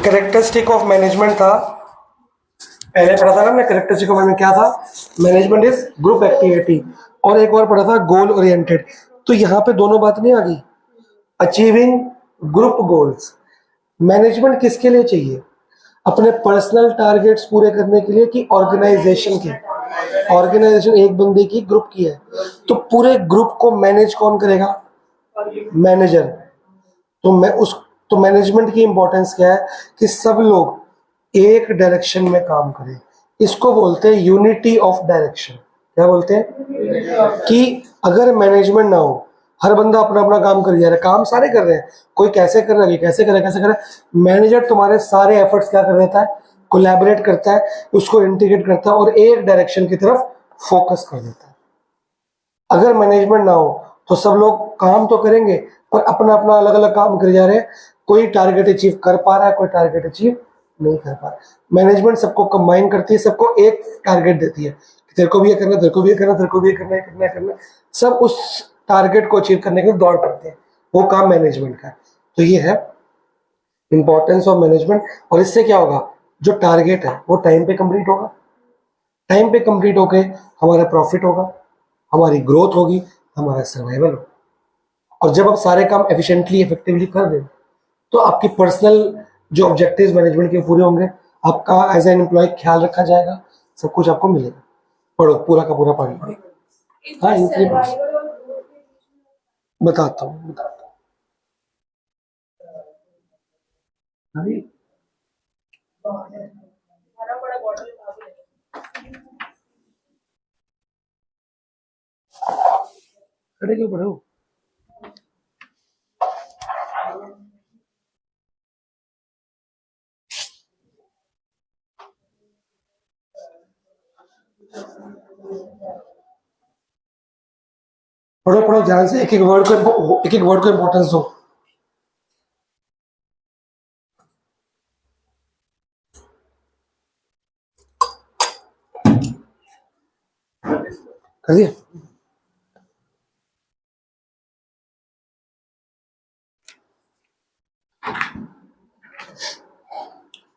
Characteristic of management था, पहले पढ़ा था ना हमने। करेक्टरिस्टिक ऑफ मैनेजमेंट क्या था? Management is group activity. और एक और पढ़ा था गोल ओरिएंटेड। तो यहाँ पे दोनों बात नहीं आ गई। Achieving group goals. मैनेजमेंट किसके लिए चाहिए? अपने पर्सनल टारगेट्स पूरे करने के लिए कि ऑर्गेनाइजेशन के? ऑर्गेनाइजेशन एक बंदे की, ग्रुप की है, तो पूरे ग्रुप को मैनेज कौन करेगा? मैनेजर। तो मैं उस तो मैनेजमेंट की इंपॉर्टेंस क्या है? कि सब लोग एक डायरेक्शन में काम करें। इसको बोलते हैं यूनिटी ऑफ डायरेक्शन। क्या बोलते हैं? कि अगर मैनेजमेंट ना हो, हर बंदा अपना अपना काम कर जा रहा है, काम सारे कर रहे हैं, कोई कैसे कर रहा है, कैसे कर रहा है, कैसे कर रहा है, मैनेजर तुम्हारे सारे एफर्ट्स क्या कर देता है? कोलैबोरेट करता है, उसको इंटीग्रेट करता है और एक डायरेक्शन की तरफ फोकस कर देता है। अगर मैनेजमेंट ना हो तो सब लोग काम तो करेंगे पर अपना अपना अलग अलग काम कर जा रहे हैं। कोई टारगेट अचीव कर पा रहा है, कोई टारगेट अचीव नहीं कर पा रहा। मैनेजमेंट सबको कंबाइन करती है, सबको एक टारगेट देती है कि तेरे को भी ये करना, तेरे को भी ये करना, तेरे को भी ये करना है, करना है, करना है। सब उस टारगेट को अचीव करने के लिए दौड़ पड़ते हैं। वो काम मैनेजमेंट का है। तो ये है इंपॉर्टेंस ऑफ मैनेजमेंट। और इससे क्या होगा? जो टारगेट है वो टाइम पे कंप्लीट होगा। टाइम पे कंप्लीट होके हमारा प्रॉफिट होगा, हमारी ग्रोथ होगी, हमारा सर्वाइवल होगा। और जब आप सारे काम एफिशिएंटली इफेक्टिवली कर दें तो आपकी पर्सनल जो ऑब्जेक्टिव्स मैनेजमेंट के पूरे होंगे, आपका एज एन एम्प्लॉय ख्याल रखा जाएगा, सब कुछ आपको मिलेगा। पढ़ो, पूरा का पूरा पढ़ो। हाँ, इनके बताता हूँ। अरे खड़े क्यों पढ़ो? पढ़ो पढ़ो ध्यान से, एक एक वर्ड को इम्पोर्टेंस दो। कर दिया?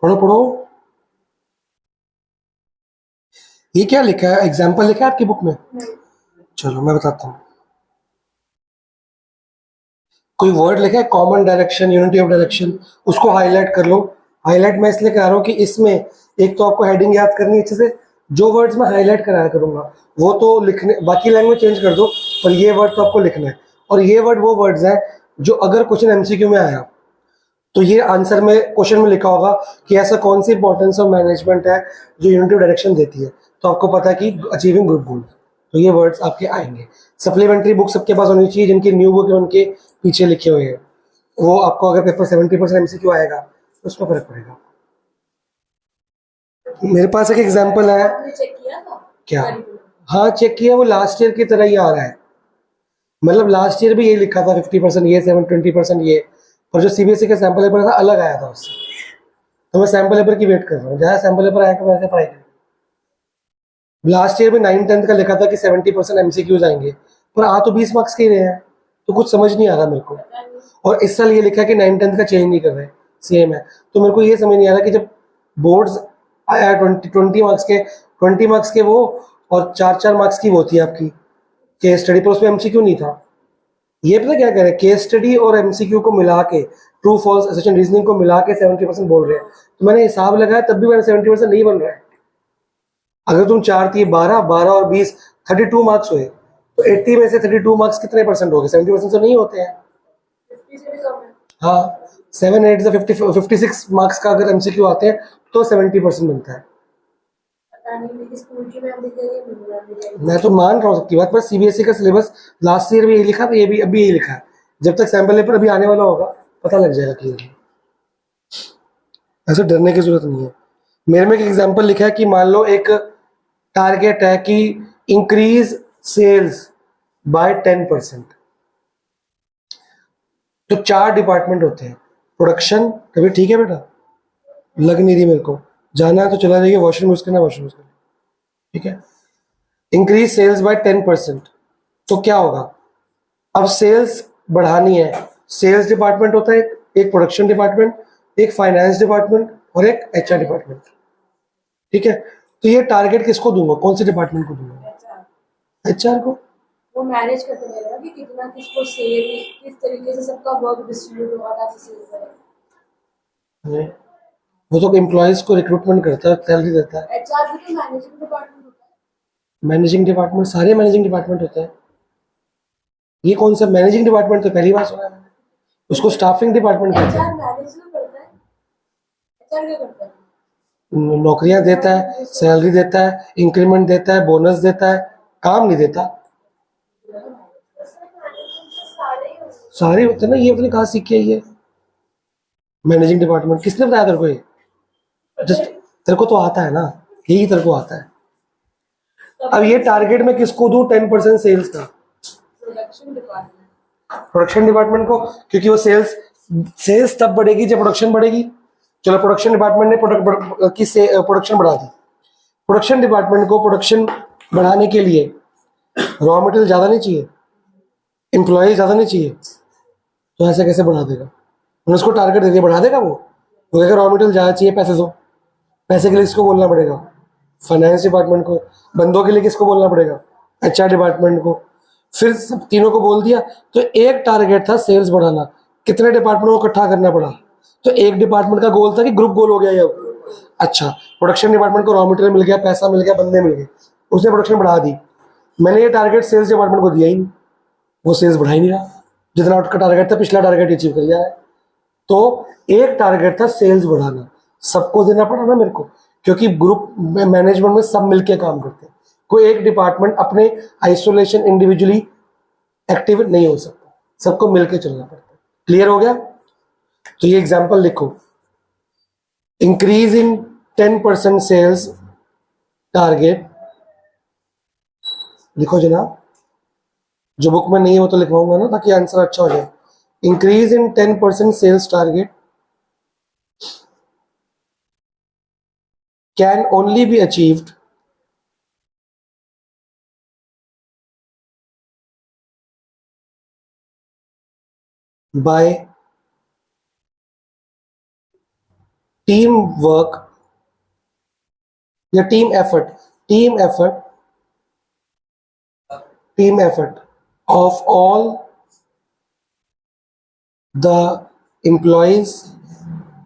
पढ़ो पढ़ो। ये क्या लिखा है? एग्जाम्पल लिखा है आपकी बुक में? चलो मैं बताता हूँ। कोई वर्ड लिखा है common direction, unity of direction, उसको हाईलाइट कर लो। हाईलाइट मैं इसलिए करा रहा हूँ कि इसमें एक तो आपको हेडिंग याद करनी है अच्छे से। जो वर्ड्स मैं हाईलाइट कराया करूंगा वो तो लिखने, बाकी लैंग्वेज चेंज कर दो, पर ये वर्ड तो आपको लिखना है। और ये वर्ड वो वर्ड्स हैं जो अगर क्वेश्चन एमसीक्यू में आया तो ये आंसर में, क्वेश्चन में लिखा होगा कि ऐसा कौन सी इंपॉर्टेंस ऑफ मैनेजमेंट है जो यूनिटी ऑफ डायरेक्शन देती है, तो आपको पता है कि अचीविंग ग्रुप गोल। तो ये वर्ड्स आपके आएंगे। सप्लीमेंट्री बुक सबके पास होनी चाहिए, जिनकी न्यू बुक है उनके पीछे लिखे हुए हैं। वो आपको अगर पेपर 70% एमसीक्यू आएगा तो उसमें फर्क पड़ेगा। मेरे पास एक एग्जांपल है। क्या? हाँ चेक किया, वो लास्ट ईयर की तरह ही आ रहा है। मतलब लास्ट ईयर भी यही लिखा था 50% ये, 20% ये। और जो सीबीएसई का सैंपल पेपर था अलग आया था उससे। तो मैं सैंपल पेपर की वेट कर रहा हूँ, जहाँ सैंपल पेपर आएगा वैसे पढ़ाई करेंगे। लास्ट ईयर में 9-10 का लिखा था कि 70% एमसीक्यूज आएंगे, पर आ तो 20 मार्क्स के ही रहे हैं, तो कुछ समझ नहीं आ रहा मेरे को। और इस साल ये लिखा कि 9-10 का चेंज नहीं कर रहे, सेम है। तो मेरे को ये समझ नहीं आ रहा कि जब बोर्ड्स आया 20 मार्क्स के वो, और 4-4 मार्क्स की वो थी आपकी केस स्टडी, पर उसमें एमसीक्यू नहीं था। ये पता क्या कह रहे हैं? केस स्टडी और एमसीक्यू को मिला के, ट्रू फॉल्स असर्शन रीजनिंग को मिला के 70% बोल रहे हैं। तो मैंने हिसाब लगाया तब भी मैंने 70% नहीं बन रहा है। अगर तुम 4 12 और 20 32 मार्क्स हुए, तो 80 में से 32 मार्क्स कितने परसेंट हो गए? 70% तो नहीं होते हैं। हाँ, 7 8 से 56 मार्क्स का अगर एमसीक्यू आते हैं तो 70% बनता है। मैं तो मान रहा हूँ सबकी बात, पर सीबीएसई का सिलेबस लास्ट ईयर भी यही लिखा था, ये भी अभी यही लिखा है। जब तक सैंपल पेपर अभी आने वाला होगा पता लग जाएगा क्लियरली। ऐसे डरने की जरूरत नहीं है। मेरे में एक एग्जांपल लिखा है कि मान लो एक टारगेट है कि इंक्रीज सेल्स बाय 10%। तो 4 डिपार्टमेंट होते हैं। प्रोडक्शन, तभी ठीक है बेटा, लग नहीं रही मेरे को, जाना है तो चला जाइए, वॉशरूम यूज करना वॉशरूम यूज करना, ठीक है। इंक्रीज सेल्स बाय 10%, तो क्या होगा? अब सेल्स बढ़ानी है, सेल्स डिपार्टमेंट होता है, एक प्रोडक्शन डिपार्टमेंट, एक फाइनेंस डिपार्टमेंट और एक एचआर डिपार्टमेंट। ठीक है, तो ये टारगेट किसको दूंगा, कौन से डिपार्टमेंट को दूंगा? एचआर को। वो मैनेज करते रहेगा कि कितना किसको सेल, किस तरीके से सबका वर्क डिस्ट्रीब्यूट होगा ताकि सेल करें। वो तो एम्प्लॉयज को रिक्रूटमेंट करता है, सैलरी देता है। एचआर भी तो मैनेजिंग डिपार्टमेंट होता है। मैनेजिंग डिपार्टमेंट, सारे मैनेजिंग डिपार्टमेंट होते हैं। ये कौन सा मैनेजिंग डिपार्टमेंट, तो पहली बार सुना है मैंने। उसको स्टाफिंग डिपार्टमेंट कहते एचआर हैं। मैनेज नहीं करता है, एचआर क्या करता है? नौकरियां देता है, सैलरी देता है, इंक्रीमेंट देता है, बोनस देता है, काम नहीं देता। सारे होते हैं ना, ये अपने कहाँ सीख के आई है मैनेजिंग डिपार्टमेंट? किसने बताया तेरे को ये? जस्ट तेरे को तो आता है ना, यही तेरे को आता है। अब ये टारगेट मैं किसको दूं 10% सेल्स का? Production department. प्रोडक्शन डिपार्टमेंट को, क्योंकि वो सेल्स तब बढ़ेगी जब प्रोडक्शन बढ़ेगी। चलो प्रोडक्शन डिपार्टमेंट ने प्रोडक्शन बढ़ा दी। प्रोडक्शन डिपार्टमेंट को प्रोडक्शन बढ़ाने के लिए रॉ मटेरियल ज़्यादा नहीं चाहिए, एम्प्लॉय ज़्यादा नहीं चाहिए, तो ऐसे कैसे बढ़ा देगा? मैंने उसको टारगेट दे दिया, बढ़ा देगा वो कहेगा रॉ मटेरियल ज़्यादा चाहिए, पैसे दो। पैसे के लिए किसको बोलना पड़ेगा? फाइनेंस डिपार्टमेंट को। बंदों के लिए किसको बोलना पड़ेगा? एचआर डिपार्टमेंट को। फिर सब तीनों को बोल दिया, तो एक टारगेट था सेल्स बढ़ाना। कितने डिपार्टमेंट को इकट्ठा करना पड़ा? तो एक डिपार्टमेंट का गोल था कि ग्रुप गोल हो गया ये अब। अच्छा, प्रोडक्शन डिपार्टमेंट को रॉ मटेरियल मिल गया, पैसा मिल गया, बंदे मिल गए, उसने प्रोडक्शन बढ़ा दी। मैंने ये टारगेट सेल्स डिपार्टमेंट को दिया ही नहीं, वो सेल्स बढ़ा ही नहीं रहा। जितना उसका टारगेट था, पिछला टारगेट अचीव कर लिया है। तो एक टारगेट था सेल्स बढ़ाना, सबको देना पड़ा ना मेरे को, क्योंकि ग्रुप में मैनेजमेंट में सब मिलके काम करते हैं। कोई एक डिपार्टमेंट अपने आइसोलेशन इंडिविजुअली एक्टिव नहीं हो सकता, सबको मिलके चलना पड़ता है। क्लियर हो गया? तो ये एग्जांपल लिखो, इंक्रीज इन 10% सेल्स टारगेट। लिखो जनाब, जो बुक में नहीं है वो तो लिखवाऊंगा ना, ताकि आंसर अच्छा हो जाए। Increase in 10% sales target can only be achieved by teamwork या team effort of all the employees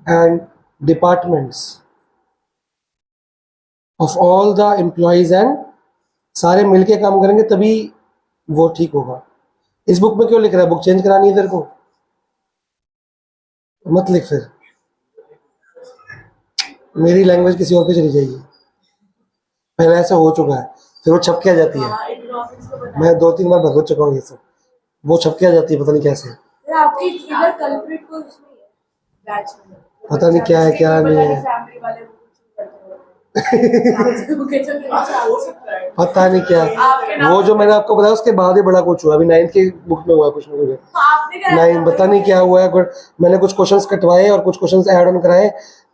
and departments of all the employees and सारे मिलके काम करेंगे तभी वो ठीक होगा। इस बुक में क्यों लिख रहा है? बुक चेंज करानी है तेरे को? मत लिख, फिर मेरी लैंग्वेज किसी और पे चली जाएगी। पहले ऐसा हो चुका है, फिर वो छप के आ जाती है। मैं 2-3 बार भगत चुका हूँ ये सब, वो छप के आ जाती है, पता नहीं कैसे। आपकी इधर कल्प्रिट को उसमें है बैच में, पता नहीं क्या है क्या नहीं है, फैमिली वाले पता नहीं क्या। वो जो मैंने आपको बताया उसके बाद ही बड़ा कुछ हुआ। अभी 9th की बुक में हुआ कुछ ना कुछ, 9 पता नहीं क्या हुआ है। मैंने कुछ क्वेश्चंस कटवाए और कुछ क्वेश्चंस ऐड ऑन कराए,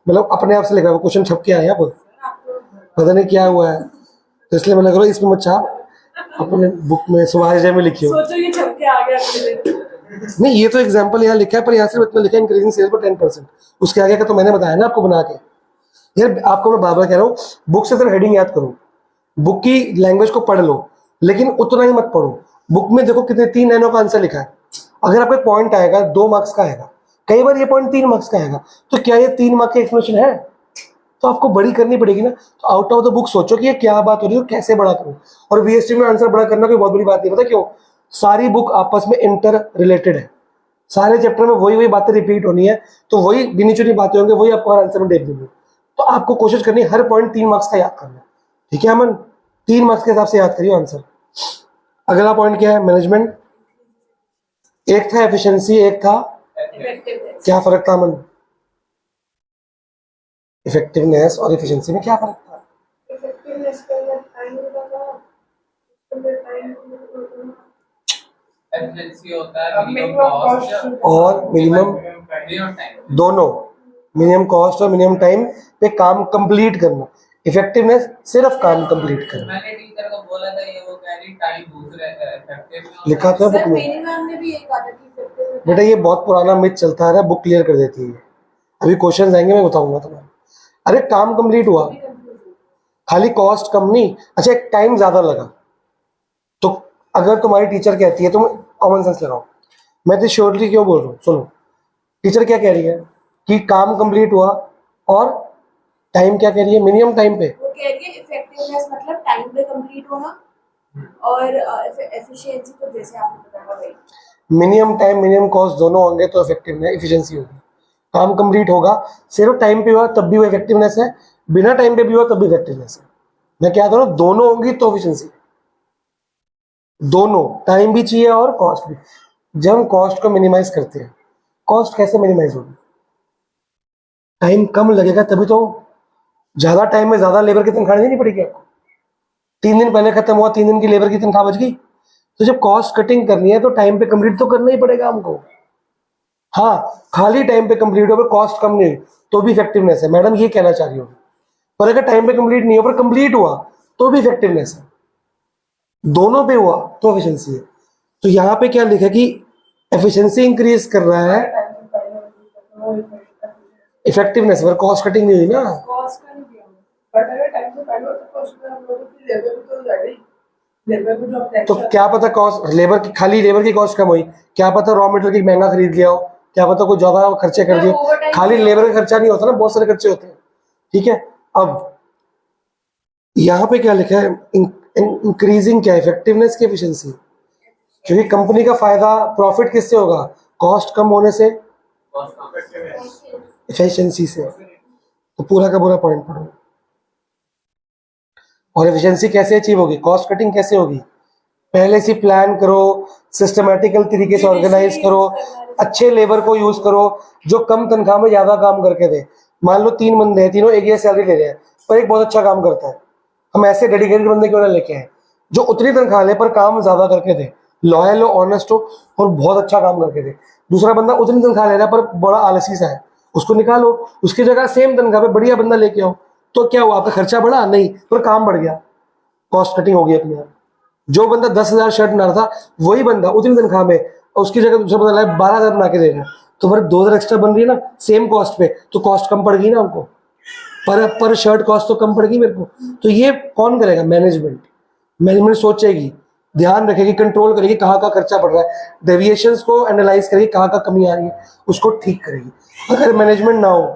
मतलब अपने आप से लिखा, वो क्वेश्चन छप के आया, पता नहीं क्या हुआ है। तो इसलिए मैंने कहा इसमें मत छाप, अपने बुक में सुभाष जय में लिखियो। सोचो ये छप के आ गया। नहीं, ये तो एग्जांपल यहाँ लिखा है, पर यहाँ सिर्फ इतना लिखा है इंक्रीजिंग सेल्स पर 10%। उसके आगे का तो मैंने बताया ना आपको बना के। यार आपको मैं बार बार कह रहा हूँ, बुक से सिर्फ हेडिंग याद करो, बुक की लैंग्वेज को पढ़ लो, लेकिन उतना ही मत पढ़ो। बुक में देखो कितने 3 लाइनों का आंसर लिखा है। अगर आपको पॉइंट आएगा 2 मार्क्स का आएगा, कई बार ये पॉइंट 3 मार्क्स का आएगा, तो क्या ये 3 मार्क्स की एक्सप्लेनेशन है? तो आपको बड़ी करनी पड़ेगी ना। तो आउट ऑफ द बुक सोचो कि ये क्या बात हो रही है, कैसे बड़ा करूं। और वीएसटी में आंसर बड़ा करना कोई बहुत बड़ी बात नहीं, पता क्यों? सारी बुक आपस में इंटर रिलेटेड है, सारे चैप्टर में वही बातें रिपीट होनी है, तो वही गिनी चुनी बातें होंगी, वही आपको आंसर में देख देंगे। तो आपको कोशिश करनी है हर पॉइंट 3 मार्क्स का याद करना, ठीक है अमन? 3 मार्क्स के हिसाब से याद करिए आंसर। अगला पॉइंट क्या है? मैनेजमेंट। एक था एफिशिएंसी, एक था क्या फर्क था अमन? इफेक्टिवनेस और एफिशिएंसी में क्या फर्क था? इफेक्टिवनेस के अंदर टाइम होता था, अंदर टाइम एफिशिएंसी होता है मिनिमम कॉस्ट और मिनिमम टाइम, दोनों, मिनिमम कॉस्ट और मिनिमम टाइम पे काम कंप्लीट करना। इफेक्टिवनेस सिर्फ काम कंप्लीट करना। मैंने टीचर को बोला था, ये वो कह रही टाइम दूसरे इफेक्टिव में लिखा था बुक सर में। मेरी मैम ने भी ये कहा था कि effective बेटा ये बहुत पुराना मिथ चलता आ रहा है, बुक क्लियर कर देती है। अभी क्वेश्चन आएंगे, मैं बताऊंगा तुम्हें। अरे काम कंप्लीट हुआ, भी confuse है। खाली कॉस्ट कम नहीं, अच्छा एक टाइम ज्यादा लगा। तो अगर तुम्हारी टीचर कहती है, तुम कॉमन सेंस लगाओ, मैं तो श्योरली क्यों बोल रहा हूँ, सुनो। टीचर क्या कह रही है कि काम कंप्लीट हुआ और टाइम क्या कह रही है, मिनिमम टाइम पे। वो कह रही है इफेक्टिवनेस मतलब टाइम पे कंप्लीट होना, और एफिशिएंसी तो जैसे आपने बताया भाई। मिनिमम टाइम मिनिमम कॉस्ट दोनों होंगे तो इफेक्टिवनेस एफिशिएंसी होगी। काम कंप्लीट होगा, सिर्फ टाइम पे हुआ तब भी वो इफेक्टिवनेस है, बिना टाइम पे भी हुआ तब भी इफेक्टिवनेस है। मैं क्या कह रहा हूँ, दोनों होंगी तो एफिशिएंसी। दोनों, टाइम भी चाहिए और कॉस्ट भी। जब हम कॉस्ट को मिनिमाइज करते हैं, कॉस्ट कैसे मिनिमाइज होगी, टाइम कम लगेगा तभी तो। ज्यादा टाइम में ज्यादा लेबर की तनख्वाह देनी पड़ेगी आपको। 3 दिन पहले खत्म हुआ, 3 दिन की लेबर की तनख्वाह बच गई। तो जब कॉस्ट कटिंग करनी है तो टाइम पे कंप्लीट तो करना ही पड़ेगा हमको। हाँ, खाली टाइम पे कंप्लीट हो पर कॉस्ट कम नहीं हुई तो भी इफेक्टिवनेस है, मैडम ये कहना चाह रही होगी। पर अगर टाइम पे कंप्लीट नहीं हो पर कंप्लीट हुआ तो भी इफेक्टिवनेस है, दोनों पे हुआ तो एफिशिएंसी है। तो यहाँ पे क्या लिखा है कि एफिशिएंसी इंक्रीज कर रहा है, इफेक्टिवनेस पर कॉस्ट कटिंग नहीं हुई ना। कॉस्ट का नहीं दिया हुआ। बट अगर टाइम से पहले होता तो उसमें हम लोगों की लेबर भी तो जाएगी, लेबर भी जो तो क्या पता कॉस्ट लेबर की, खाली लेबर की कॉस्ट कम हुई, क्या पता रॉ मटेरियल की महंगा खरीद लिया हो, क्या पता कोई ज्यादा खर्चे कर दिए। overtime खाली किया लेबर का खर्चा नहीं होता ना, बहुत सारे खर्चे होते हैं। ठीक है, अब यहाँ पे क्या लिखा है, इंक्रीजिंग क्या, इफेक्टिवनेस की एफिशिएंसी। क्योंकि कंपनी का फायदा, प्रॉफिट किससे होगा, कॉस्ट कम होने से, एफिशिएंसी से। तो पूरा का पूरा पॉइंट पढ़ो। और एफिशिएंसी कैसे अचीव होगी, कॉस्ट कटिंग कैसे होगी, पहले से प्लान करो, सिस्टमैटिकल तरीके से ऑर्गेनाइज करो, अच्छे लेबर को यूज करो जो कम तनख्वाह में ज्यादा काम करके दे। मान लो 3 बंदे हैं, तीनों एक ही सैलरी ले रहे हैं पर एक बहुत अच्छा काम करता है, हम ऐसे डेडिकेटेड बंदे क्यों ना लेके आए जो उतनी तनख्वाह ले पर काम ज्यादा करके दे, लॉयल हो, ऑनेस्ट हो और बहुत अच्छा काम करके दे। दूसरा बंदा उतनी तनख्वाह ले रहा है पर बड़ा आलसी सा है, उसको निकालो, उसकी जगह सेम तनख्वाह पे बढ़िया बंदा लेके आओ। तो क्या हुआ, आपका खर्चा बढ़ा नहीं पर काम बढ़ गया, कॉस्ट कटिंग हो गई अपने आप। जो बंदा 10,000 शर्ट बना रहा था वही बंदा उतनी तनख्वाह में और उसकी जगह दूसरा बंदा लाया 12,000 बना के देगा, तो फिर 2,000 एक्स्ट्रा बन रही है ना सेम कॉस्ट पे, तो कॉस्ट कम पड़ गई ना हमको, पर शर्ट कॉस्ट तो कम पड़ेगी मेरे को। तो ये कौन करेगा, मैनेजमेंट। मैनेजमेंट सोचेगी, ध्यान रखेगी, कंट्रोल करेगी कहाँ का खर्चा बढ़ रहा है, डेविएशंस को एनालाइज करेगी कहाँ का कमी आ रही है, उसको ठीक करेगी। अगर मैनेजमेंट ना हो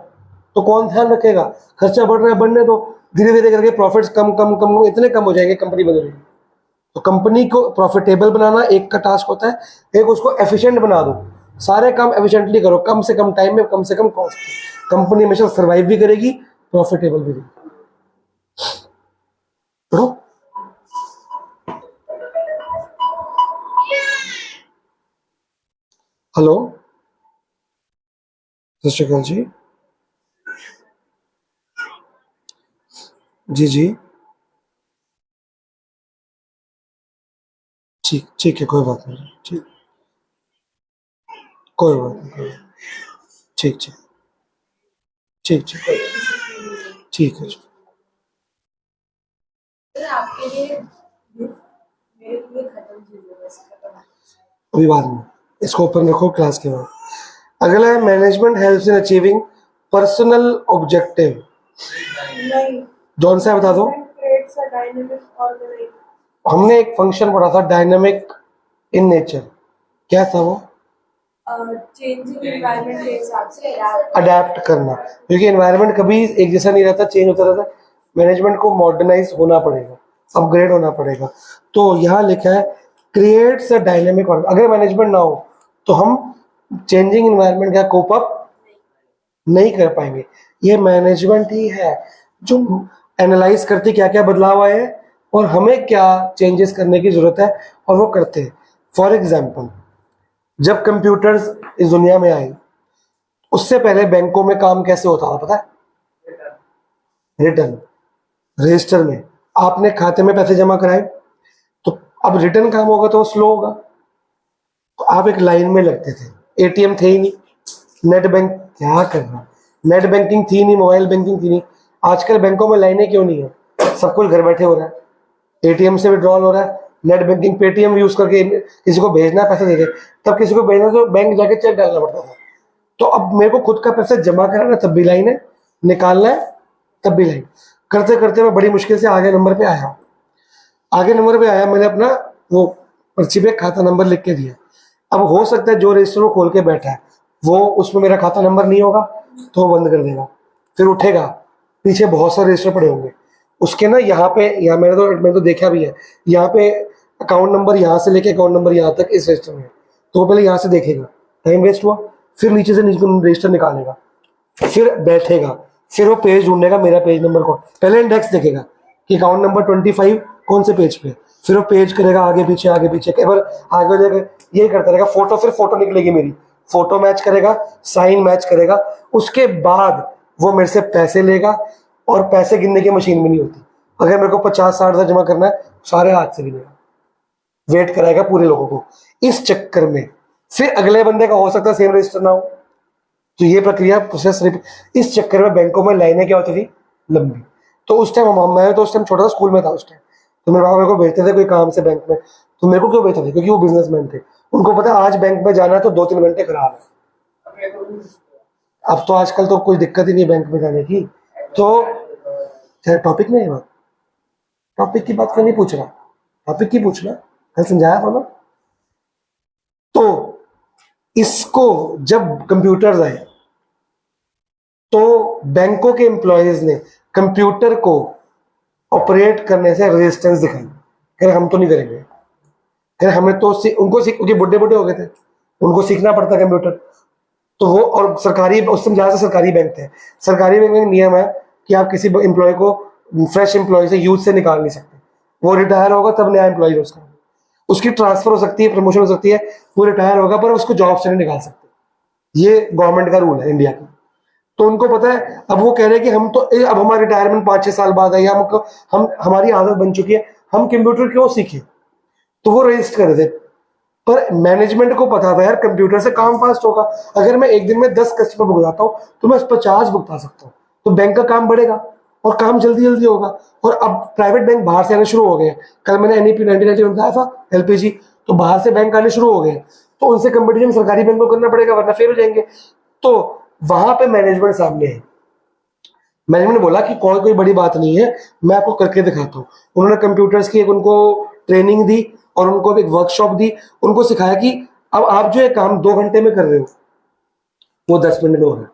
तो कौन ध्यान रखेगा, खर्चा बढ़ रहा है बढ़ने दो, धीरे धीरे करके प्रॉफिट्स कम कम कम इतने कम हो जाएंगे, कंपनी बदलेगी। तो कंपनी को प्रॉफिटेबल बनाना एक का टास्क होता है, एक उसको एफिशिएंट बना दो, सारे काम एफिशिएंटली करो, कम से कम टाइम में कम से कम कॉस्ट। कंपनी हमेशा सर्वाइव भी करेगी, प्रॉफिटेबल भी रहेगी। पढ़ो। हेलो, सत श्री अकाल जी। जी जी, ठीक ठीक है, कोई बात नहीं, ठीक, कोई बात नहीं, कोई बात नहीं। ठीक ठीक ठीक ठीक, ठीक है जी। सर आपके लिए मेरे लिए खत्म चीजें बस खत्म। अभी बाद में इसको ओपन रखो क्लास के बाद। अगला है management helps in achieving personal objective. नहीं, जॉन साहब बता दो। creates a dynamic organization. हमने एक फंक्शन पढ़ा था डायनामिक इन नेचर, क्या था वो, चेंजिंग एनवायरनमेंट के हिसाब से अडेप्ट करना, क्योंकि एनवायरनमेंट कभी एक जैसा नहीं रहता, चेंज होता रहता है। मैनेजमेंट को मॉडर्नाइज होना पड़ेगा, अपग्रेड होना पड़ेगा। तो यहाँ लिखा है क्रिएट्स अ डायनेमिक, अगर मैनेजमेंट ना हो तो हम चेंजिंग एनवायरनमेंट का कोप अप नहीं कर पाएंगे। ये मैनेजमेंट ही है जो एनालाइज करती क्या क्या बदलाव आए हैं और हमें क्या चेंजेस करने की जरूरत है और वो करते हैं। फॉर एग्जाम्पल, जब कंप्यूटर्स इस दुनिया में आए उससे पहले बैंकों में काम कैसे होता था पता है, रिटर्न, रजिस्टर में आपने खाते में पैसे जमा कराए, तो अब रिटर्न काम होगा तो स्लो होगा, तो आप एक लाइन में लगते थे, एटीएम थे ही नहीं, नेट बैंक क्या कर रहा, नेट बैंकिंग थी नहीं, मोबाइल बैंकिंग थी नहीं, आजकल बैंकों में लाइनें क्यों नहीं है? सब कुछ घर बैठे हो रहा है, एटीएम से विड्रॉल हो रहा है, नेट बैंकिंग पेटीएम यूज करके किसी को भेजना है पैसे देके, तब किसी को भेजना तो बैंक जाके चेक डालना पड़ता था। तो अब मेरे को खुद का पैसा जमा कराना तब भी लाइन है, निकालना है तब भी लाइन। करते करते मैं बड़ी मुश्किल से आगे नंबर पे आया। मैंने अपना वो पर्ची पे खाता नंबर लिख के दिया। अब हो सकता है जो रजिस्टर को खोल के बैठा है वो उसमें मेरा खाता नंबर नहीं होगा तो वो बंद कर देगा, फिर उठेगा, पीछे बहुत सारे रजिस्टर पड़े होंगे उसके ना, यहाँ पे, यहाँ मैंने तो देखा भी है, यहाँ पे अकाउंट नंबर यहाँ से लेके अकाउंट नंबर यहाँ तक इस रजिस्टर में, तो वो पहले यहाँ से देखेगा, टाइम वेस्ट हुआ, फिर नीचे से रजिस्टर निकालेगा, फिर बैठेगा, फिर वो पेज ढूंढेगा मेरा पेज नंबर को, पहले इंडेक्स देखेगा कि अकाउंट नंबर 25 कौन से पेज पे, फिर वो पेज करेगा आगे पीछे कई बार आगे हो जाएगा, यही करता रहेगा। फोटो, फिर फोटो निकलेगी मेरी, फोटो मैच करेगा, साइन मैच करेगा, उसके बाद वो मेरे से पैसे लेगा, और पैसे गिनने की मशीन भी नहीं होती। अगर मेरे को 50-60 हज़ार जमा करना है सारे हाथ से गिनेगा, वेट कराएगा पूरे लोगों को। इस चक्कर में फिर अगले बंदे का हो सकता है सेम रजिस्टर ना हो, तो ये प्रक्रिया प्रोसेस, इस चक्कर में बैंकों में लाइनें क्या होती थी? लंबी। तो उस टाइम मैं तो उस टाइम छोटा था, स्कूल में था उस टाइम, तो मेरे पापा मेरे को भेजते थे कोई काम से बैंक में, तो मेरे को क्यों भेजते थे? क्योंकि वो बिजनेसमैन थे, उनको पता है आज बैंक में जाना है तो 2-3 घंटे खराब है। अब तो आजकल तो कोई दिक्कत ही नहीं बैंक में जाने की। तो टॉपिक नहीं है बात, टॉपिक की बात क्यों नहीं पूछ रहा? टॉपिक की पूछना, कल समझाया था ना। तो इसको जब कंप्यूटर्स आए तो बैंकों के एम्प्लॉयज ने कंप्यूटर को ऑपरेट करने से रेजिस्टेंस दिखाई, कह हम तो नहीं करेंगे, कह हमें तो उनको बुढ़े हो गए थे, उनको सीखना पड़ता कंप्यूटर। तो वो, और सरकारी, उस समय ज़्यादा सरकारी बैंक थे, सरकारी बैंक में नियम है कि आप किसी एम्प्लॉय को, फ्रेश एम्प्लॉय से, यूथ से निकाल नहीं सकते, वो रिटायर होगा तब नया एम्प्लॉय उसका, उसकी ट्रांसफर हो सकती है, प्रमोशन हो सकती है, वो रिटायर होगा पर उसको जॉब से नहीं निकाल सकते, ये गवर्नमेंट का रूल है इंडिया का। तो उनको पता है, अब वो कह रहे हैं कि हम तो अब हमारा रिटायरमेंट 5-6 साल बाद है, या हम हमारी आदत बन चुकी है, हम कंप्यूटर क्यों सीखे? तो वो रजिस्टर कर देते। पर मैनेजमेंट को पता था यार कंप्यूटर से काम फास्ट होगा, अगर मैं एक दिन में 10 कस्टमर भुगताता हूँ तो मैं 50 भुगता सकता हूँ, तो बैंक का काम बढ़ेगा और काम जल्दी होगा। और अब प्राइवेट बैंक बाहर से आने शुरू हो गए हैं। कल मैंने NEP 1991 बताया था, LPG, तो बाहर से बैंक आने शुरू हो गए, तो उनसे कंपटीशन सरकारी बैंक को करना पड़ेगा वरना फेल हो जाएंगे। तो वहां पे मैनेजमेंट सामने है, मैनेजमेंट ने बोला कि कोई बड़ी बात नहीं है, मैं आपको करके दिखाता हूँ। उन्होंने कंप्यूटर्स की उनको ट्रेनिंग दी और उनको एक वर्कशॉप दी, उनको सिखाया कि अब आप जो ये काम 2 घंटे में कर रहे हो वो 10 मिनट में हो रहा है।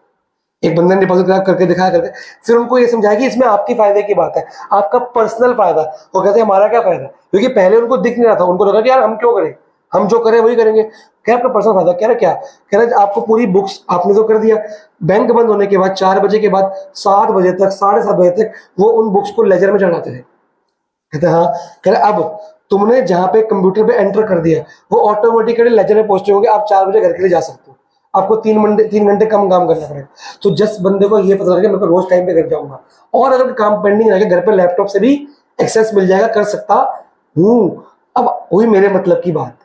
एक बंदे ने डिपॉजिट करके दिखाया करके, फिर उनको ये समझाया कि इसमें आपकी फायदे की बात है, आपका पर्सनल फायदा। वो कहते हैं हमारा क्या फायदा, क्योंकि पहले उनको दिख नहीं रहा था, उनको लगा कि यार हम क्यों करें, हम जो करें वही करेंगे। क्या आपका पर्सनल फायदा? कह रहे क्या? कह रहे आपको पूरी बुक्स आपने तो कर दिया, बैंक बंद होने के बाद 4 बजे के बाद 7 बजे तक, 7:30 बजे तक वो उन बुक्स को लेजर में चढ़ाते थे। कहते हाँ, कह रहे अब तुमने जहाँ पे कंप्यूटर पे एंटर कर दिया वो ऑटोमेटिकली लेजर में पहुंचते होगे, आप 4 बजे घर के लिए जा सकते हो, आपको 3 घंटे कम काम करना पड़ेगा। तो जिस बंदे को ये पता लगे मैं रोज टाइम पे कर जाऊंगा, और अगर काम पेंडिंग रहेगा घर पे लैपटॉप से भी एक्सेस मिल जाएगा, कर सकता हूं। अब वही मेरे मतलब की बात,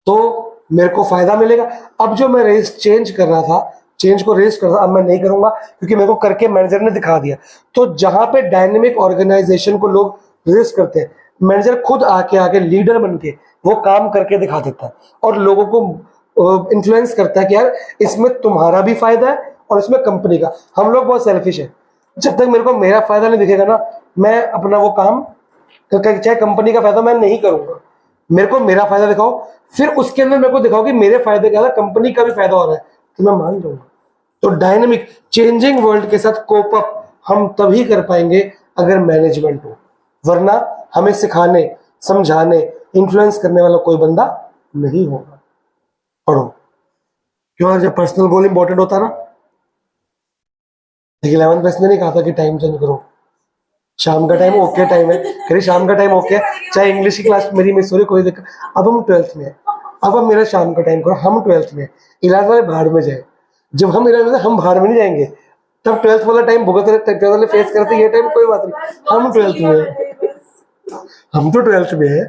तो मेरे को फायदा मिलेगा। अब जो मैं रेस चेंज कर रहा था, चेंज को रेस कर रहा था, अब मैं नहीं करूंगा क्योंकि मेरे को करके मैनेजर ने दिखा दिया। तो जहां पे डायनेमिक ऑर्गेनाइजेशन को लोग रेस करते हैं, मैनेजर खुद आके लीडर बन के वो काम करके दिखा देता है और लोगों को इन्फ्लुएंस करता है कि यार इसमें तुम्हारा भी फायदा है और इसमें कंपनी का। हम लोग बहुत सेल्फिश है, जब तक मेरे को मेरा फायदा नहीं दिखेगा ना, मैं अपना वो काम, चाहे कंपनी का फायदा, मैं नहीं करूंगा। मेरे को मेरा फायदा दिखाओ, फिर उसके अंदर मेरे को दिखाओ कि मेरे फायदे क्या है, कंपनी का भी फायदा हो रहा है, तो मैं मान जाऊंगा। तो डायनेमिक चेंजिंग वर्ल्ड के साथ कोप अप हम तभी कर पाएंगे अगर मैनेजमेंट हो, वरना हमें सिखाने, समझाने, इन्फ्लुएंस करने वाला कोई बंदा नहीं होगा। पढ़ो क्यों, जब पर्सनल गोल इंपॉर्टेंट होता ना, 11th बेस्ट ने नहीं कहा था कि टाइम चेंज करो, शाम का टाइम ओके टाइम है, कह शाम का टाइम ओके, चाहे इंग्लिश की क्लास मेरी मिस हो रही कोई दिक्कत। अब हम 12th में है, अब हम मेरा शाम का टाइम करो, हम 12th में, इलाज वाले भाड़ में जाए। जब हम इलाज में, हम भाड़ में नहीं जाएंगे, तब 12th वाला टाइम भुगत रहे, 12th वाले फेस करते, ये टाइम कोई बात नहीं, हम 12th में है, हम तो 12th में है।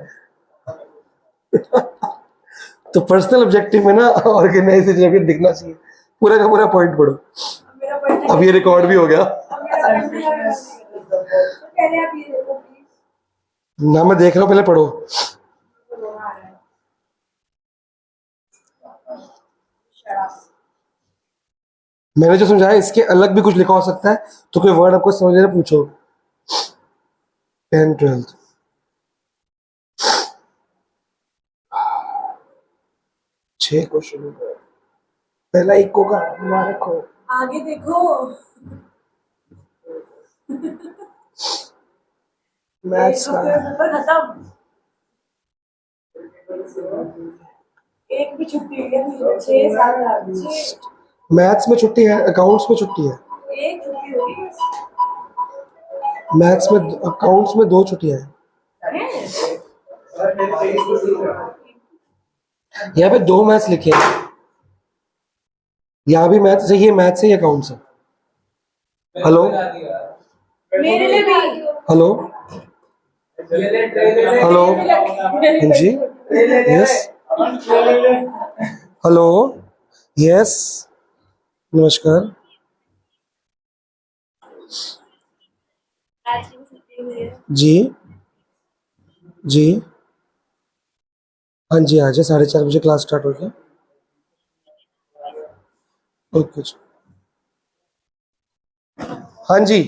तो पर्सनल ऑब्जेक्टिव में ना ऑर्गेनाइजेशन दिखना चाहिए, पूरा का पूरा पॉइंट पढ़ो। अब ये रिकॉर्ड भी हो गया। पहले आप ये देखो प्लीज। ना मैं देख रहा हूँ, पहले पढ़ो। मैंने जो समझाया इसके अलग भी कुछ लिखा हो सकता है, तो कोई वर्ड आपको समझ रहे पूछो। 10 12 6 क्वेश्चन। पहला एक होगा हमारे को। आगे देखो। मैथ्स का पेपर खत्म। एक भी छुट्टी हुई है 6 7 6 मैथ्स में छुट्टी है, अकाउंट्स में छुट्टी है। एक छुट्टी होगी। मैथ्स में अकाउंट्स में 2 छुट्टियां हैं। यहाँ पे 2 मैथ्स लिखे हैं, यहाँ भी मैथ्स है, ये मैथ्स है, ये अकाउंट्स है। हेलो मेरे लिए भी। हेलो हेलो हाँ जी, यस हेलो यस नमस्कार। आज की छुट्टी हुई है। जी जी हाँ जी, आज 4:30 बजे क्लास स्टार्ट हो गया। ओके जी, हाँ जी।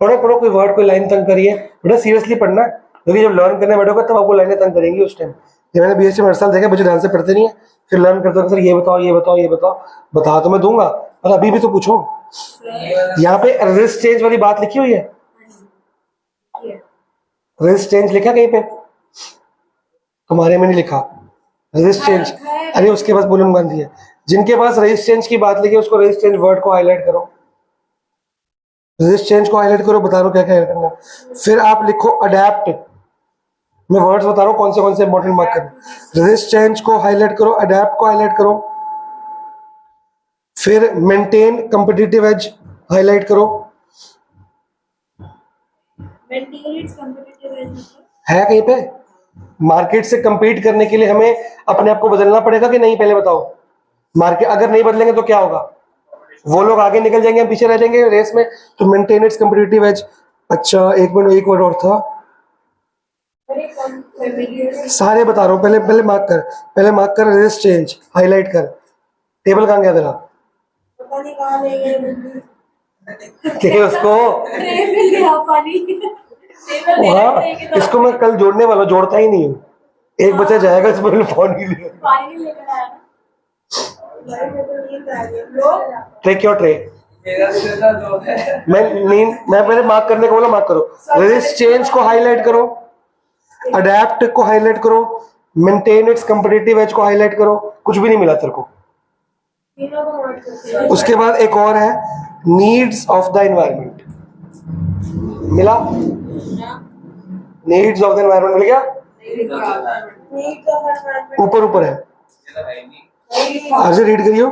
पढ़ो पढ़ो, कोई वर्ड कोई लाइन तंग करिए, बेटा सीरियसली पढ़ना, क्योंकि जब लर्न करने बैठोगे तब आपको लाइनें तंग करेंगी उस टाइम। ये मैंने बीएससी में हर साल देखा, बच्चे ध्यान से पढ़ते नहीं है, फिर लर्न करते हो सर ये बताओ ये बताओ ये बताओ। बता तो मैं दूंगा, और अभी भी तो पूछो। यहाँ पे रेस्ट चेंज वाली बात लिखी हुई है, रेस्ट चेंज लिखा कहीं पे? तुम्हारे में नहीं लिखा रेस्ट चेंज। अरे उसके पास बोलम गांधी है, जिनके पास रेस्ट चेंज की बात लिखी है उसको रेस्ट चेंज वर्ड को हाईलाइट करो, रेस्ट चेंज को हाईलाइट करो, बता रहा हूँ क्या क्या करना। फिर आप लिखो अडेप्ट, मैं वर्ड्स बता रहा हूँ कौन से इंपॉर्टेंट मार्क करना। रेस्ट चेंज को हाईलाइट करो, अडेप्ट को हाईलाइट करो, फिर मेंटेन कॉम्पिटिटिव एज हाईलाइट करो। है कहीं पे? मार्केट से compete करने के लिए हमें अपने आप को बदलना पड़ेगा कि नहीं, पहले बताओ। मार्केट अगर नहीं बदलेंगे तो क्या होगा? वो लोग आगे निकल जाएंगे, हम पीछे रह जाएंगे रेस में। तो मेंटेन इट्स कॉम्पिटिटिव एज। अच्छा एक मिनट, एक वर्ड और था, सारे बता रहा हूँ, पहले पहले मार्क कर, पहले मार्क कर, रेस चेंज हाईलाइट कर। टेबल कहाँ गया तेरा? पता नहीं कहाँ ले गए ठीक है उसको वहाँ, इसको मैं कल जोड़ने वाला, जोड़ता ही नहीं हूँ, एक बच्चा जाएगा इसमें फोन ही ले। ट्रे क्यों ट्रे? मैं पहले मार्क करने को बोला, मार्क करो। रेस चेंज को हाईलाइट करो, अडेप्ट को हाईलाइट करो, मेंटेन इट्स कॉम्पिटिटिव एज को हाईलाइट करो। कुछ भी नहीं मिला तेरे को। उसके बाद एक और है, नीड्स ऑफ द एनवायरनमेंट, मिला? नीड्स ऑफ द एनवायरनमेंट मिल गया? ऊपर ऊपर है, आज रीड करियो,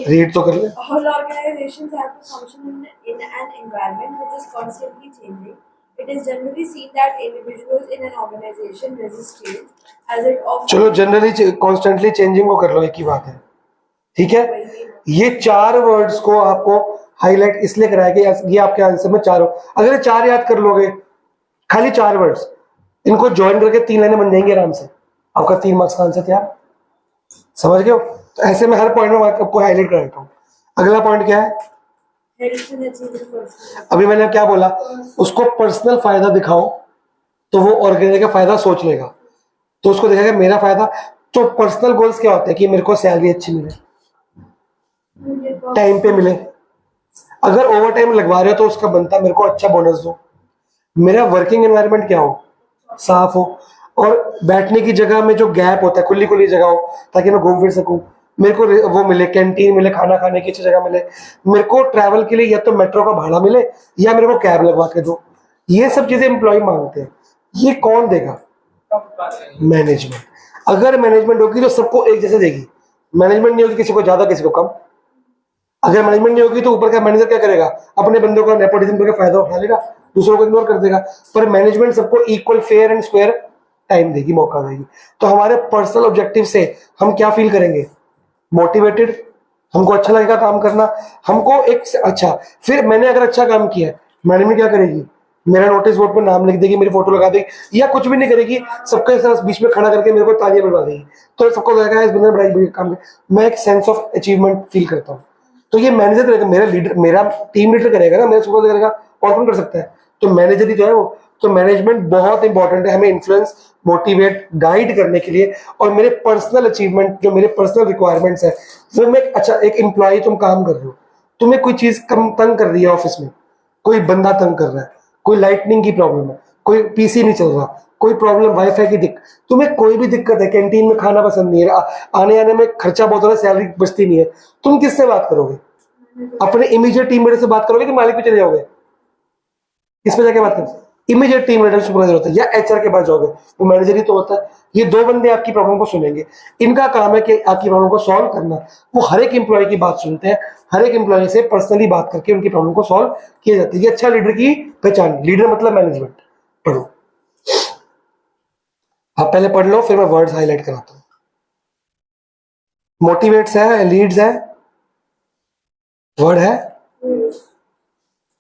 रीड तो कर ले। All organizations have to function in an environment which is constantly changing. It is generally seen that individuals in an organization resist change as it often. चलो जनरली कॉन्स्टेंटली चेंजिंग को कर लो, एक ही बात है, ठीक है। ये 4 वर्ड्स को आपको हाईलाइट इसलिए कराया कि ये आपके आंसर में 4 अगर ये 4 याद कर लोगे, खाली 4 वर्ड्स, इनको ज्वाइन करके 3 लाइनें बन जाएंगी आराम से, आपका 3 मार्क्स का आंसर तैयार। समझ गए हो? तो ऐसे में हर पॉइंट में आपको हाईलाइट कर देता हूँ। अगला पॉइंट क्या है? अभी मैंने क्या बोला, उसको पर्सनल फायदा दिखाओ तो वो ऑर्गेनाइजेशन का फायदा सोच लेगा, तो उसको देखेगा मेरा फायदा। तो पर्सनल गोल्स क्या होते हैं कि मेरे को सैलरी अच्छी मिले, टाइम पे मिले, अगर ओवर टाइम लगवा रहे हो तो उसका बनता मेरे को अच्छा बोनस दो, मेरा वर्किंग एनवायरनमेंट क्या हो, साफ हो, और बैठने की जगह में जो गैप होता है, खुली खुली जगह हो ताकि मैं घूम फिर सकूं, मेरे को वो मिले, कैंटीन मिले, खाना खाने की अच्छी जगह मिले, मेरे को ट्रैवल के लिए या तो मेट्रो का भाड़ा मिले या मेरे को कैब लगवा के दो। ये सब चीजें एम्प्लॉय मांगते हैं, ये कौन देगा? मैनेजमेंट। अगर मैनेजमेंट होगी तो सबको एक जैसे देगी, मैनेजमेंट नहीं होगी किसी को ज्यादा किसी को कम। अगर मैनेजमेंट नहीं होगी तो ऊपर का मैनेजर क्या करेगा, अपने बंदों का नेपोटिज्म करके फायदा उठा लेगा, दूसरों को इग्नोर कर देगा। पर मैनेजमेंट सबको equal fair and square time देगी, मौका देगी। तो हमारे पर्सनल ऑब्जेक्टिव से हम क्या फील करेंगे? मोटिवेटेड, हमको अच्छा लगेगा काम करना, हमको एक अच्छा, फिर मैंने अगर अच्छा काम किया है, मैनेजमेंट क्या करेगी, मेरा नोटिस बोर्ड पर नाम लिख देगी, मेरी फोटो लगा देगी, या कुछ भी नहीं करेगी, सबके साथ बीच में खड़ा करके मेरे को तालियां बजा देगी, तो सबको लगेगा इस बंदे ने बड़ा काम किया। मैं एक सेंस ऑफ अचीवमेंट फील करता हूँ। तो ये मैनेजर करेगा, मेरा लीडर, मेरा टीम लीडर करेगा ना, मेरा सुपरवाइजर करेगा, और कौन कर सकता है, तो मैनेजर ही तो है वो। तो मैनेजमेंट बहुत इंपॉर्टेंट है हमें इन्फ्लुएंस, मोटिवेट, गाइड करने के लिए, और मेरे पर्सनल अचीवमेंट, जो मेरे पर्सनल रिक्वायरमेंट्स है, वो मैं अच्छा, एक एम्प्लॉय तुम काम कर रहे हो, तुम्हें कोई चीज कम तंग कर रही है ऑफिस में, कोई बंदा तंग कर रहा है, कोई लाइटनिंग की प्रॉब्लम है, कोई पीसी नहीं चल रहा, कोई प्रॉब्लम वाईफाई की दिक्कत, तुम्हें कोई भी दिक्कत है, कैंटीन में खाना पसंद नहीं है, आने आने में खर्चा बहुत हो रहा है, सैलरी बचती नहीं है, तुम किससे बात करोगे, अपने इमीडिएट टीम लीडर से बात करोगे कि मालिक पे चले जाओगे, किस पे जाके बात करोगे, इमीडिएट टीम लीडर सुपरवाइजर होता है या एचआर के पास जाओगे, वो मैनेजर ही तो होता है। ये दो बंदे आपकी प्रॉब्लम को सुनेंगे, इनका काम है कि आपकी प्रॉब्लम को सॉल्व करना। वो हर एक एम्प्लॉय की बात सुनते हैं, हर एक एम्प्लॉय से पर्सनली बात करके उनकी प्रॉब्लम को सॉल्व किया जाता है। ये अच्छा लीडर की पहचान, लीडर मतलब मैनेजमेंट। पढ़ो, आप पहले पढ़ लो, फिर मैं वर्ड्स हाईलाइट कराता हूँ। मोटिवेट्स है, लीड्स है, वर्ड है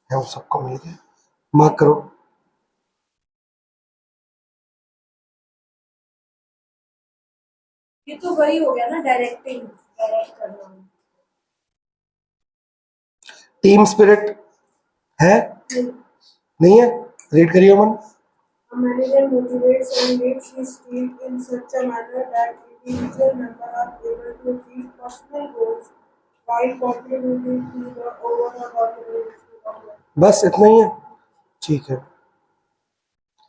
वो सबको मिल गया, मार्क करो। ये तो वही हो गया ना, डायरेक्टिंग, डायरेक्ट करना। टीम स्पिरिट है, नहीं है, रीड करिए मन। A manager motivates and leads his team in such a manner that individual members are able to achieve personal goals while contributing to the overall organizational progress. बस इतना ही है, ठीक है।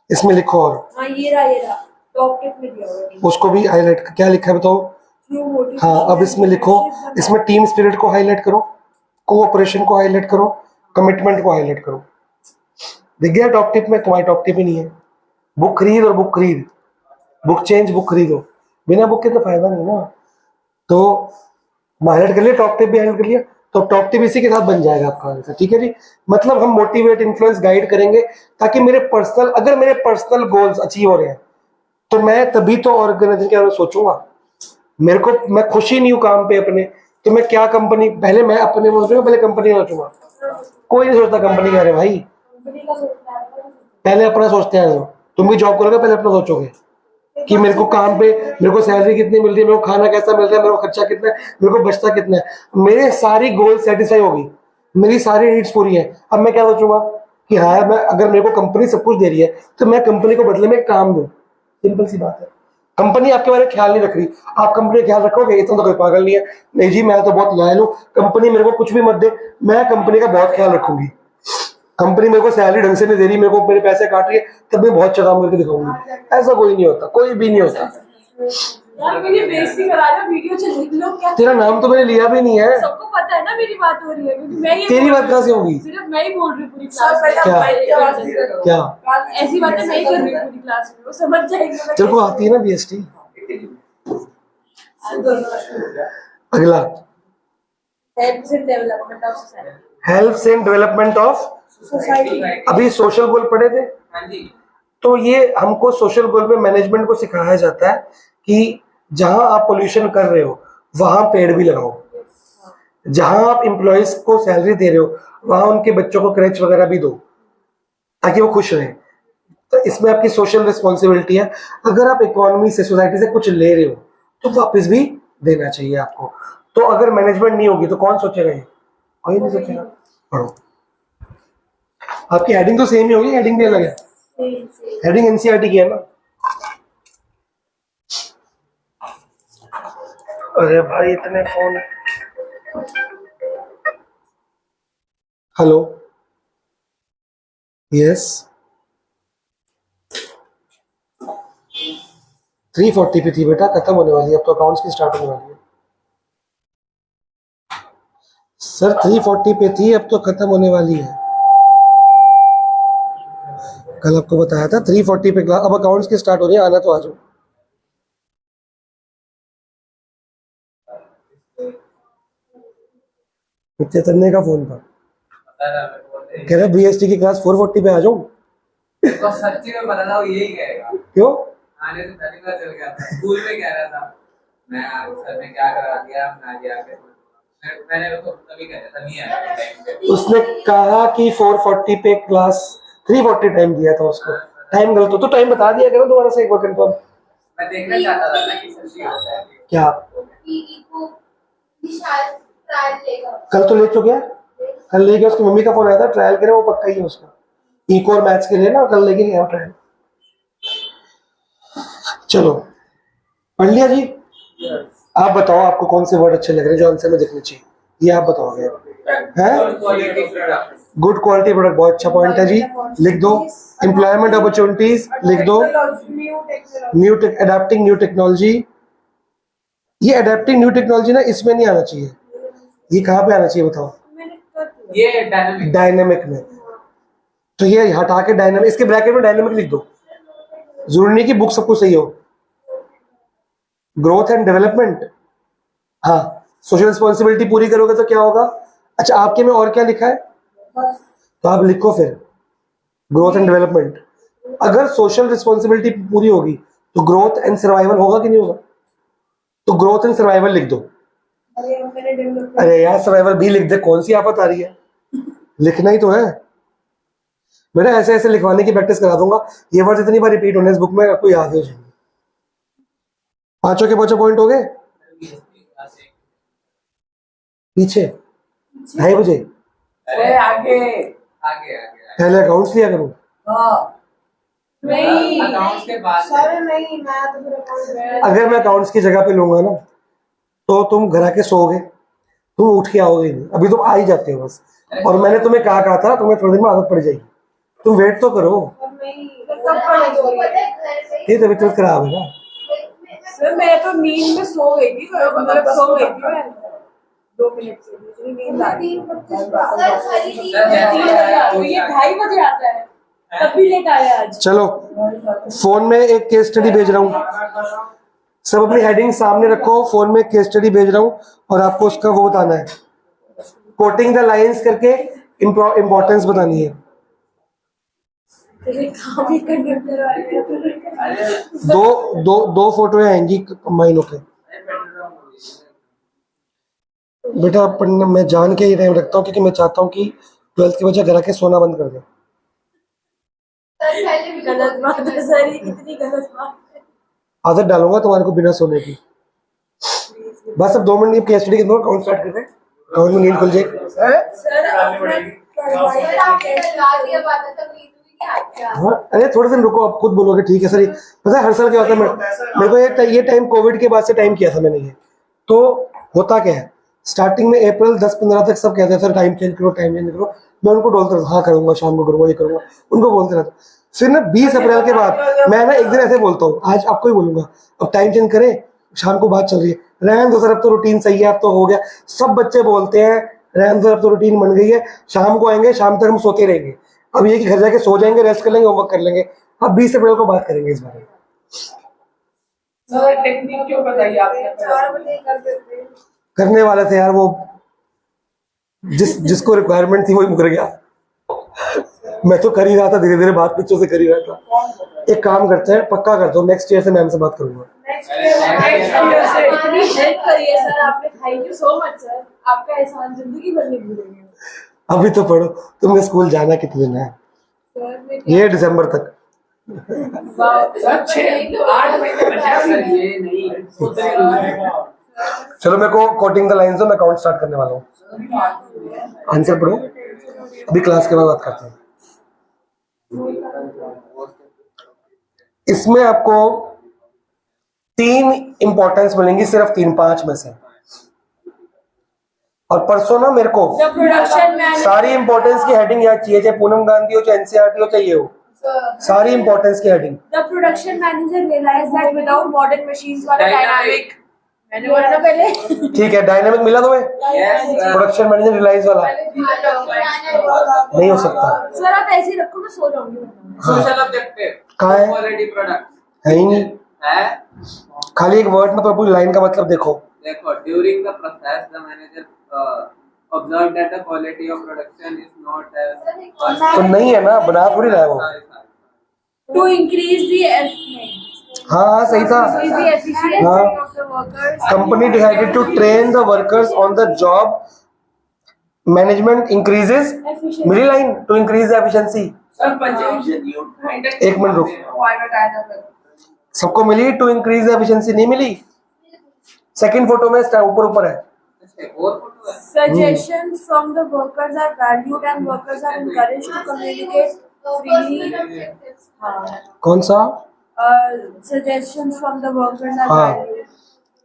इसमें लिखो और हाँ ये रहा टॉप टिप में दिया हुआ है। उसको भी हाईलाइट, क्या लिखा है बताओ। हाँ, अब इसमें लिखो, इसमें टीम स्पिरिट को हाईलाइट करो, कोऑपरेशन को हाईलाइट करो, कमिटमेंट को हाईलाइट करो। दिख गया टॉप टिप में, तुम्हारी टॉप टिप ही नहीं है। बुक खरीद और बुक खरीद, बुक चेंज, बुक खरीदो, बिना बुक के तो फायदा नहीं ना। तो हाईलाइट कर लिया, टॉप टिप भी हाईलाइट कर लिया, तो टॉप टिप इसी के साथ बन जाएगा आपका आंसर, ठीक है जी। मतलब हम मोटिवेट, इन्फ्लुएंस, गाइड करेंगे ताकि मेरे पर्सनल, अगर मेरे पर्सनल गोल्स अचीव हो रहे हैं तो मैं तभी तो ऑर्गेनाइजेशन के बारे में सोचूंगा। मेरे को, मैं खुश ही नहीं हूँ काम पे अपने, तो मैं क्या कंपनी, पहले मैं अपने सोचूंगा, पहले कंपनी में सोचूंगा। कोई नहीं सोचता कंपनी के बारे में भाई, पहले अपना सोचते हैं। तुम भी जॉब करोगे, पहले अपना सोचोगे कि मेरे को काम पे, मेरे को सैलरी कितनी मिल रही है, मेरे को खाना कैसा मिल रहा है, मेरे को खर्चा कितना है, मेरे को बचता कितना है, मेरे सारी गोल सेटिस्फाई होगी, मेरी सारी नीड्स पूरी है। अब मैं क्या सोचूंगा कि हाँ, मैं, अगर मेरे को कंपनी सब कुछ दे रही है तो मैं कंपनी को बदले में काम दूं। सिंपल सी बात है। कंपनी आपके बारे में ख्याल नहीं रख रही, आप कंपनी का ख्याल रखोगे, इतना तो कोई पागल नहीं है। नहीं जी, मैं तो बहुत लॉयल हूँ, कंपनी मेरे को कुछ भी मत दे, मैं कंपनी का बहुत ख्याल रखूंगी। कंपनी मेरे को सैलरी ढंग से नहीं दे रही, मेरे को मेरे पैसे काट रही है, तब मैं बहुत अच्छा काम करके दिखाऊंगी। ऐसा कोई नहीं होता, कोई भी नहीं होता। यार मेरी बेइज्जती करा रहे हो, वीडियो चल रही है, क्या तेरा नाम तो मैंने लिया भी नहीं है। सबको पता है ना मेरी बात हो रही है, क्योंकि मैं ये तेरी बात कहाँ से होगी? सिर्फ मैं ही बोल रही हूँ पूरी क्लास में। क्या ऐसी बातें मैं ही कर रही हूँ पूरी क्लास में, वो समझ जाएंगे। तेरे को आती है ना बीएसटी? अगला, helps in development of society. Helps in development of society. अभी सोशल गोल पढ़े थे, हाँ जी। तो ये हमको सोशल गोल में मैनेजमेंट को सिखाया जाता है कि जहां आप पोल्यूशन कर रहे हो वहां पेड़ भी लगाओ, जहां आप एम्प्लॉयज को सैलरी दे रहे हो वहां उनके बच्चों को क्रेच वगैरह भी दो ताकि वो खुश रहें। तो इसमें आपकी सोशल रिस्पॉन्सिबिलिटी है। अगर आप इकोनॉमी से, सोसाइटी से कुछ ले रहे हो तो वापस भी देना चाहिए आपको। तो अगर मैनेजमेंट नहीं होगी तो कौन सोचेगा? ये कोई नहीं सोचेगा। पढ़ो, आपकी हेडिंग तो सेम ही होगी, हेडिंग भी अलग है, हेडिंग एनसीईआरटी की है ना। अरे भाई इतने फोन। हेलो, यस, 340 पे थी बेटा, खत्म होने वाली है अब तो, अकाउंट्स की स्टार्ट होने वाली है। सर 340 पे थी, अब तो खत्म होने वाली है। कल आपको बताया था 340 पे क्लास, अब अकाउंट्स की स्टार्ट हो रही है, आना तो आ जाओ। कितने तन्ने का फोन था, कह रहा बीएसटी की क्लास 440 पे आ जाऊं। तो सच्ची में पता था वो यही कहेगा। क्यों? आने से पहले पता चल गया था, स्कूल में कह रहा था मैं सर ने क्या करा दिया, मैं आगे आके मैंने उसको तभी कहता था नहीं आया टाइम पे। उसने कहा कि 440 पे क्लास 340 टाइम दिया था उसको। टाइम गलत हो तो टाइम बता दिया करो दोबारा से एक बार कंफर्म। मैं देखना चाहता था ना कि सच्ची होता है। क्या को विशाल ट्रायल लेगा। कल तो ले चुके हैं, कल लेके उसकी मम्मी का फोन आया था ट्रायल करे, वो पक्का ही है उसका इको और मैथ्स के लिए ना, कल लेके गया ट्रायल। चलो पढ़ लिया जी। आप बताओ आपको कौन से वर्ड अच्छे लग रहे हैं जो आंसर में दिखने चाहिए, ये आप बताओगे हैं। Quality product. Good quality product बहुत अच्छा पॉइंट है जी, लिख दो। एम्प्लॉयमेंट अपॉर्चुनिटीज लिख दो। न्यू अडेप्टिंग न्यू टेक्नोलॉजी, ये अडेप्टिंग न्यू टेक्नोलॉजी ना इसमें नहीं आना चाहिए, ये कहाँ पे आना चाहिए बताओ। ये डायनामिक। डायनेमिक में, तो ये हटा के डायनेमिक, इसके ब्रैकेट में डायनेमिक लिख दो, जरूरी नहीं कि बुक सब कुछ सही हो। ग्रोथ एंड डेवलपमेंट, हाँ सोशल रिस्पॉन्सिबिलिटी पूरी करोगे तो क्या होगा। अच्छा आपके में और क्या लिखा है, तो आप लिखो फिर ग्रोथ एंड डेवलपमेंट। अगर सोशल रिस्पॉन्सिबिलिटी पूरी होगी तो ग्रोथ एंड सर्वाइवल होगा कि नहीं होगा, तो ग्रोथ एंड सर्वाइवल लिख दो। अरे यार सर्वाइवल भी लिख दे, कौन सी आफत आ रही है, लिखना ही तो है बेटा। ऐसे ऐसे लिखवाने की प्रैक्टिस करा दूंगा, ये वर्ड इतनी बार रिपीट होने इस बुक में आपको याद हो जाएंगे। पांचों के पांचों पॉइंट हो गए। पीछे 2:30 बजे अरे आगे आगे आगे पहले अकाउंट्स लिया करूँ। नहीं अकाउंट्स के बाद सर नहीं, मैं तो फिर अकाउंट अगर मैं अकाउंट्स की जगह पे लूंगा ना तो तुम घर आके सोओगे, तुम उठ के आओगे नहीं, अभी तुम आ ही जाते हो बस। और मैंने तुम्हें कहा था तुम्हें थोड़ी देर में आदत पड़ जाएगी, तुम वेट तो करो। नहीं ये तबीयत खराब है ना। सर मैं तो नींद में सो गई थी, मतलब सो गई थी मैं 2 मिनट से, मुझे नींद आ रही तो ये 2:30 बजे आता है, तब भी लेट आया आज। चलो फोन में एक केस स्टडी भेज रहा हूँ, सब अपनी हेडिंग सामने रखो, फोन में केस स्टडी भेज रहा हूँ और आपको उसका वो बताना है, कोटिंग द लाइंस करके इंपॉर्टेंस बतानी है। काम ही करने दो फोटो आएंगी कंबाइन होके। बेटा पढ़ना मैं जान के ही टाइम रखता हूँ क्योंकि मैं चाहता हूँ कि 12th के बच्चे घर आके सोना बंद कर दें। गलत बात है सर, ये कितनी गलत बात है। आदत डालूंगा तुम्हारे को बिना सोने की। बस अब 2 मिनट की स्टडी के अंदर अकाउंट स्टार्ट करते हैं, अकाउंट में नींद खुल जाएगी। हाँ अरे थोड़े दिन रुको, आप खुद बोलोगे ठीक है सर। पता है हर साल क्या होता है, मेरे को ये टाइम कोविड के बाद से टाइम किया था मैंने ये, तो होता क्या है स्टार्टिंग में अप्रैल 10-15 तक सब कहते हैं सर टाइम चेंज करो टाइम चेंज करो, मैं उनको बोलता रहता हाँ करूंगा शाम को करूंगा ये करूंगा, उनको बोलते रहता। फिर ना 20 अप्रैल के बाद मैं ना एक दिन ऐसे बोलता हूँ, आज आपको ही बोलूंगा अब टाइम चेंज करें, शाम को बात चल रही है, रहन दो सर अब तो रूटीन सही है, अब तो हो गया। सब बच्चे बोलते हैं रहन दो अब तो रूटीन बन गई है, शाम को आएंगे शाम तक हम सोते रहेंगे। अब ये कि घर जाके सो जाएंगे, रेस्ट कर लेंगे, होमवर्क कर लेंगे। अब 20 अप्रैल को बात करेंगे इस बारे में। सर टेक्निक क्यों बताइए आपने। 4 बजे कर देते करने वाले थे यार, वो जिसको रिक्वायरमेंट थी वही मुकर गया। मैं तो कर ही रहा था, धीरे धीरे बात बच्चों से कर ही रहा था। एक काम करते हैं, पक्का कर दो नेक्स्ट ईयर से मैम से बात करूंगा। नेक्स्ट ईयर से इतनी हेल्प करिए सर आपने, thank you so much sir, आपका एहसान जिंदगी भर नहीं भूलेंगे। अभी तो पढ़ो, तुमने स्कूल जाना कितने दिन है, सर ये दिसंबर तक। सर 6-8 महीने बचे हैं सर, ये नहीं चलो मेरे को कोटिंग द लाइंस दो, मैं अकाउंट स्टार्ट करने वाला हूँ। आंसर पढ़ो, अभी क्लास के बाद बात करते हैं। इसमें आपको 3 इंपॉर्टेंस मिलेंगी, सिर्फ 3-5 में से। और परसों ना मेरे को सारी इंपॉर्टेंस की हेडिंग याद चाहिए, चाहे पूनम गांधी हो, चाहे एनसीईआरटी हो, चाहे ये हो, सारी इंपॉर्टेंस की heading. The production manager realized that without modern machines for a dynamic, मैंने बोला ना पहले। ठीक है, डायनामिक मिला तुम्हें। प्रोडक्शन मैनेजर रिलाइज वाला नहीं हो सकता सर आप ऐसे ही रखो, मैं सो जाऊंगी। सोशल ऑब्जेक्टिव कहाँ है? क्वालिटी प्रोडक्ट है ही नहीं, है। खाली एक वर्ड में तो पूरी लाइन का मतलब देखो। देखो during the process the manager observe that the quality of production is not as तो नहीं है ना, बना थोड़ी रहा है वो। To increase the हाँ सही था. Increase the efficiency हाँ. of the workers. Company decided to train the workers on the job. Management increases मिली line to increase the efficiency. Sir, Panjamishan, you find it. एक मिनट रुक. Why not add up? सबको मिली to increase the efficiency नहीं मिली. Second photo में ऊपर है. और photo है. Suggestions from the workers are valued and workers are encouraged to communicate freely. कौन सा? Suggestions from the workers are हाँ. valued.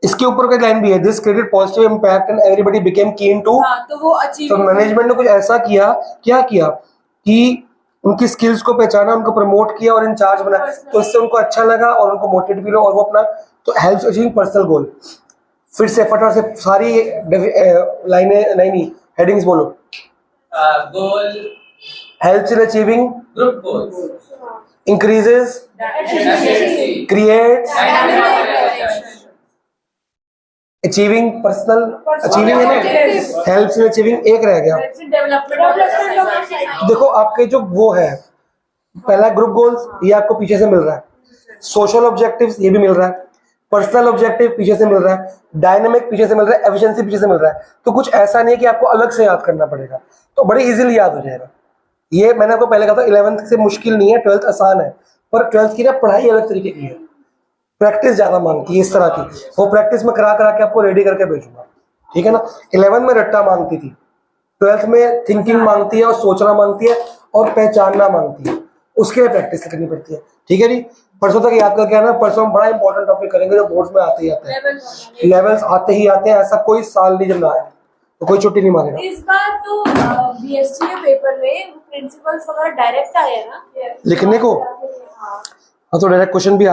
इसके ऊपर का लाइन भी है. This created positive impact and everybody became keen to. हाँ, तो वो तो achieving. मैनेजमेंट ने कुछ ऐसा किया, क्या किया कि उनकी स्किल्स को पहचाना, उनको प्रमोट किया और इंचार्ज बनाया. तो इससे उनको अच्छा लगा और उनको मोटिवेट फील हो और वो अपना तो हेल्प्स अचीविंग पर्सनल गोल. फिर से फटाफट से सारी लाइनें नहीं हेडिंग्स बोलो. Goal, helps in achieving, group goals, increases, efficiency, creates, dynamic organization. Achieving personal achieving है ना. हेल्प्स इन अचीविंग एक रह गया. Development. देखो आपके जो वो है पहला ग्रुप गोल्स ये आपको पीछे से मिल रहा है. सोशल ऑब्जेक्टिव्स ये भी मिल रहा है. पर्सनल ऑब्जेक्टिव पीछे से मिल रहा है. डायनामिक पीछे से मिल रहा है. एफिशिएंसी पीछे से मिल रहा है. तो कुछ ऐसा नहीं है कि आपको अलग से याद करना पड़ेगा, तो बड़ी इजीली याद हो जाएगा. ये मैंने आपको पहले कहा था 11th से मुश्किल नहीं है, 12th आसान है. पर 12th की ना पढ़ाई अलग तरीके की है. प्रैक्टिस ज्यादा मांगती है इस तरह की. वो प्रैक्टिस में करा के आपको रेडी करके भेजूंगा, ठीक है ना. 11th में रट्टा मांगती थी, 12th में थिंकिंग मांगती है और सोचना मांगती है और पहचानना मांगती है. उसके लिए प्रैक्टिस करनी पड़ती है. ठीक है जी. परसों तक याद करके आना. परसों हम बड़ा इंपॉर्टेंट टॉपिक करेंगे जो बोर्ड्स में आते ही आते हैं. लेवल्स आते ही आते हैं. ऐसा कोई साल नहीं जब ना आए तो कोई छुट्टी नहीं मारेगा. इस बार तो BSc के पेपर में प्रिंसिपल्स वगैरह डायरेक्ट आए हैं ना लिखने को हाँ. हाँ, तो डायरेक्ट क्वेश्चन भी